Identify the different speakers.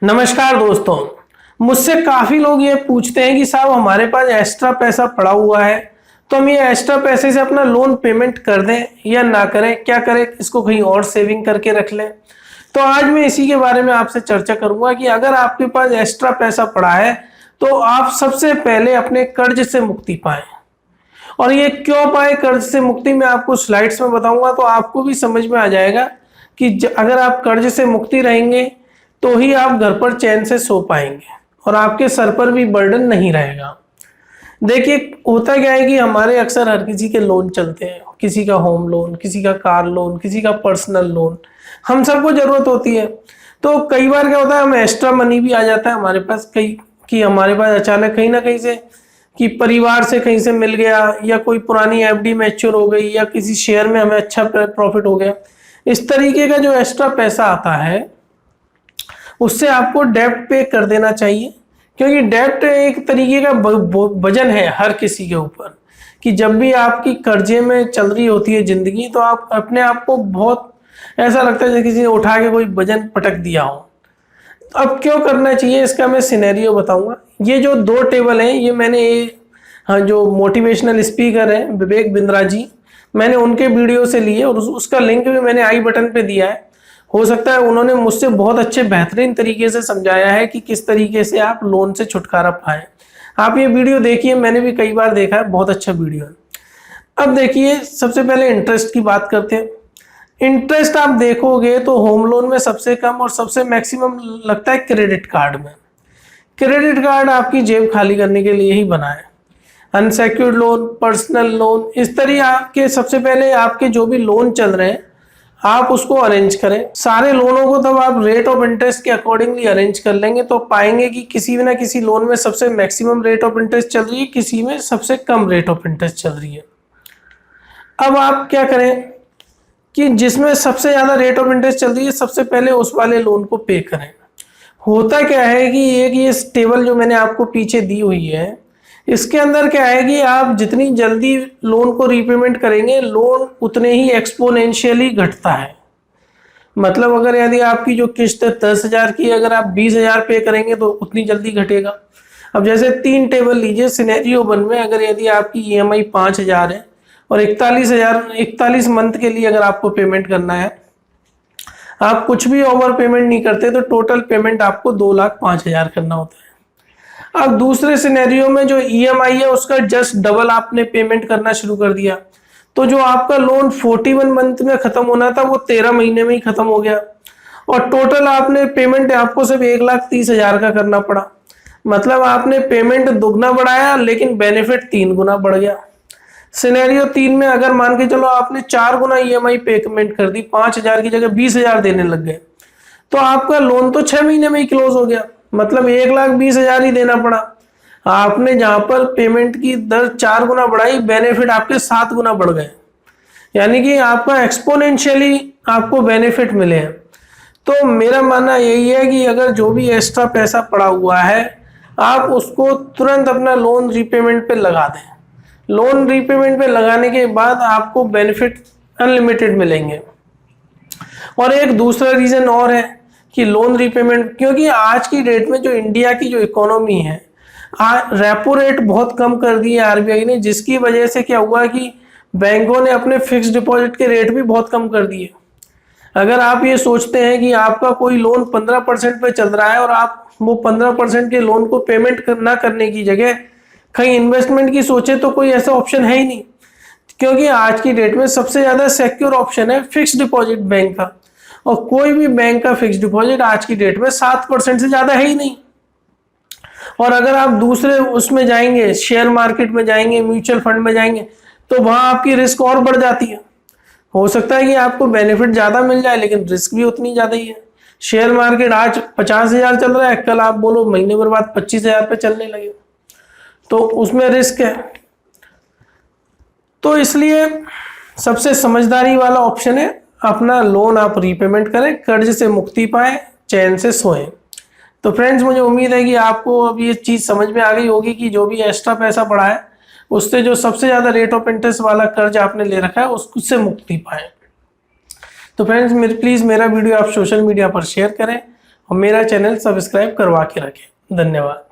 Speaker 1: नमस्कार दोस्तों। मुझसे काफ़ी लोग ये पूछते हैं कि साहब हमारे पास एक्स्ट्रा पैसा पड़ा हुआ है तो हम ये एक्स्ट्रा पैसे से अपना लोन पेमेंट कर दें या ना करें, क्या करें, इसको कहीं और सेविंग करके रख लें। तो आज मैं इसी के बारे में आपसे चर्चा करूंगा कि अगर आपके पास एक्स्ट्रा पैसा पड़ा है तो आप सबसे पहले अपने कर्ज से मुक्ति पाएं। और ये क्यों पाए कर्ज से मुक्ति, मैं आपको स्लाइड्स में बताऊंगा तो आपको भी समझ में आ जाएगा कि अगर आप कर्ज से मुक्ति रहेंगे तो ही आप घर पर चैन से सो पाएंगे और आपके सर पर भी बर्डन नहीं रहेगा। देखिए होता क्या है कि हमारे अक्सर हर किसी के लोन चलते हैं, किसी का होम लोन, किसी का कार लोन, किसी का पर्सनल लोन, हम सबको जरूरत होती है। तो कई बार क्या होता है, हम एक्स्ट्रा मनी भी आ जाता है हमारे पास, कई कि हमारे पास अचानक कहीं ना कहीं से कि परिवार से कहीं से मिल गया या कोई पुरानी एफडी मैच्योर हो गई या किसी शेयर में हमें अच्छा प्रॉफिट हो गया। इस तरीके का जो एक्स्ट्रा पैसा आता है उससे आपको डेब्ट पे कर देना चाहिए, क्योंकि डेब्ट एक तरीके का वजन है हर किसी के ऊपर कि जब भी आपकी कर्जे में चल रही होती है जिंदगी तो आप अपने आप को बहुत ऐसा लगता है जैसे किसी ने उठा के कोई वजन पटक दिया हो। अब क्यों करना चाहिए इसका मैं सिनेरियो बताऊंगा। ये जो दो टेबल हैं ये मैंने हाँ जो मोटिवेशनल स्पीकर हैं विवेक बिंद्रा जी, मैंने उनके वीडियो से लिए और उसका लिंक भी मैंने आई बटन पे दिया है। हो सकता है उन्होंने मुझसे बहुत अच्छे बेहतरीन तरीके से समझाया है कि किस तरीके से आप लोन से छुटकारा पाएं। आप ये वीडियो देखिए, मैंने भी कई बार देखा है, बहुत अच्छा वीडियो है। अब देखिए सबसे पहले इंटरेस्ट की बात करते हैं। इंटरेस्ट आप देखोगे तो होम लोन में सबसे कम और सबसे मैक्सिमम लगता है क्रेडिट कार्ड में। क्रेडिट कार्ड आपकी जेब खाली करने के लिए ही बना है। अनसेक्योर्ड लोन, पर्सनल लोन, इस तरह आपके सबसे पहले आपके जो भी लोन चल रहे हैं आप उसको अरेंज करें। सारे लोनों को तब आप रेट ऑफ इंटरेस्ट के अकॉर्डिंगली अरेंज कर लेंगे तो पाएंगे कि किसी भी ना किसी लोन में सबसे मैक्सिमम रेट ऑफ इंटरेस्ट चल रही है, किसी में सबसे कम रेट ऑफ इंटरेस्ट चल रही है। अब आप क्या करें कि जिसमें सबसे ज़्यादा रेट ऑफ इंटरेस्ट चल रही है सबसे पहले उस वाले लोन को पे करें। होता क्या है कि एक ये टेबल जो मैंने आपको पीछे दी हुई है इसके अंदर क्या है कि आप जितनी जल्दी लोन को रीपेमेंट करेंगे लोन उतने ही एक्सपोनेंशियली घटता है। मतलब अगर यदि आपकी जो किस्त 10,000 की, अगर आप 20,000 पे करेंगे तो उतनी जल्दी घटेगा। अब जैसे 3 टेबल लीजिए सिनेरियो 1 में, अगर यदि आपकी EMI 5,000 है और 41 मंथ के लिए अगर आपको पेमेंट करना है, आप कुछ भी ओवर पेमेंट नहीं करते तो टोटल पेमेंट आपको 2,05,000 करना होता है। अब दूसरे सिनेरियो में जो EMI है उसका जस्ट डबल आपने पेमेंट करना शुरू कर दिया तो जो आपका लोन 41 मंथ में खत्म होना था वो 13 महीने में ही खत्म हो गया और टोटल आपने पेमेंट आपको सिर्फ 1,30,000 का करना पड़ा। मतलब आपने पेमेंट दुगना बढ़ाया लेकिन बेनिफिट 3 गुना बढ़ गया। सिनेरियो 3 में अगर मान के चलो आपने 4 गुना EMI पेमेंट कर दी, 5,000 की जगह 20,000 देने लग गए तो आपका लोन तो 6 महीने में ही क्लोज हो गया। मतलब 1,20,000 ही देना पड़ा। आपने जहां पर पेमेंट की दर 4 गुना बढ़ाई, बेनिफिट आपके 7 गुना बढ़ गए, यानी कि आपका एक्सपोनेंशियली आपको बेनिफिट मिले हैं। तो मेरा मानना यही है कि अगर जो भी एक्स्ट्रा पैसा पड़ा हुआ है आप उसको तुरंत अपना लोन रीपेमेंट पे लगा दें। लोन रीपेमेंट पे लगाने के बाद आपको बेनिफिट अनलिमिटेड मिलेंगे। और एक दूसरा रीजन और है कि लोन रीपेमेंट, क्योंकि आज की डेट में जो इंडिया की जो इकोनॉमी है, रेपो रेट बहुत कम कर दी है RBI ने, जिसकी वजह से क्या हुआ कि बैंकों ने अपने फिक्स डिपॉजिट के रेट भी बहुत कम कर दिए। अगर आप ये सोचते हैं कि आपका कोई लोन 15% पे चल रहा है और आप वो 15% के लोन को पेमेंट ना करने की जगह कहीं इन्वेस्टमेंट की सोचे तो कोई ऐसा ऑप्शन है ही नहीं, क्योंकि आज की डेट में सबसे ज़्यादा सिक्योर ऑप्शन है फिक्स डिपॉजिट बैंक का, और कोई भी बैंक का फिक्स डिपॉजिट आज की डेट में 7% से ज़्यादा है ही नहीं। और अगर आप दूसरे उसमें जाएंगे, शेयर मार्केट में जाएंगे, म्यूचुअल फंड में जाएंगे तो वहां आपकी रिस्क और बढ़ जाती है। हो सकता है कि आपको बेनिफिट ज़्यादा मिल जाए लेकिन रिस्क भी उतनी ज़्यादा ही है। शेयर मार्केट आज 50,000 चल रहा है, कल आप बोलो महीने भर बाद 25,000 पे चलने लगे तो उसमें रिस्क है। तो इसलिए सबसे समझदारी वाला ऑप्शन है अपना लोन आप रीपेमेंट करें, कर्ज से मुक्ति पाएं, चैन से सोएं। तो फ्रेंड्स मुझे उम्मीद है कि आपको अब ये चीज़ समझ में आ गई होगी कि जो भी एक्स्ट्रा पैसा पड़ा है उससे जो सबसे ज़्यादा रेट ऑफ इंटरेस्ट वाला कर्ज आपने ले रखा है उससे मुक्ति पाएं। तो फ्रेंड्स प्लीज़ मेरा वीडियो आप सोशल मीडिया पर शेयर करें और मेरा चैनल सब्सक्राइब करवा के रखें। धन्यवाद।